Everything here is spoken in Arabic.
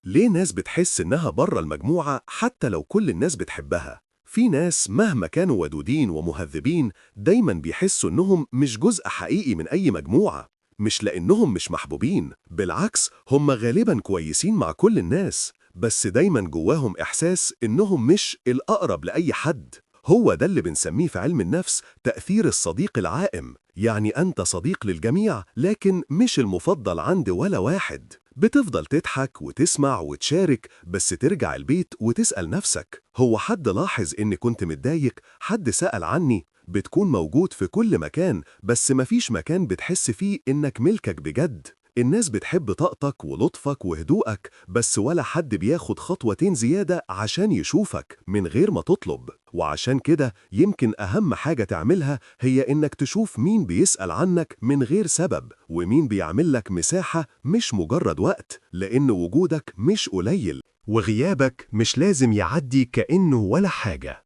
ليه ناس بتحس إنها بره المجموعة حتى لو كل الناس بتحبها؟ في ناس مهما كانوا ودودين ومهذبين دايما بيحسوا إنهم مش جزء حقيقي من أي مجموعة. مش لأنهم مش محبوبين، بالعكس هم غالبا كويسين مع كل الناس، بس دايما جواهم إحساس إنهم مش الأقرب لأي حد. هو ده اللي بنسميه في علم النفس تأثير الصديق العائم، يعني أنت صديق للجميع لكن مش المفضل عند ولا واحد. بتفضل تضحك وتسمع وتشارك، بس ترجع البيت وتسأل نفسك: هو حد لاحظ إني كنت متضايق؟ حد سأل عني؟ بتكون موجود في كل مكان، بس مفيش مكان بتحس فيه إنك ملكك بجد. الناس بتحب طاقتك ولطفك وهدوءك، بس ولا حد بياخد خطوتين زيادة عشان يشوفك من غير ما تطلب. وعشان كده يمكن أهم حاجة تعملها هي إنك تشوف مين بيسأل عنك من غير سبب، ومين بيعمل لك مساحة مش مجرد وقت، لأن وجودك مش قليل، وغيابك مش لازم يعدي كأنه ولا حاجة.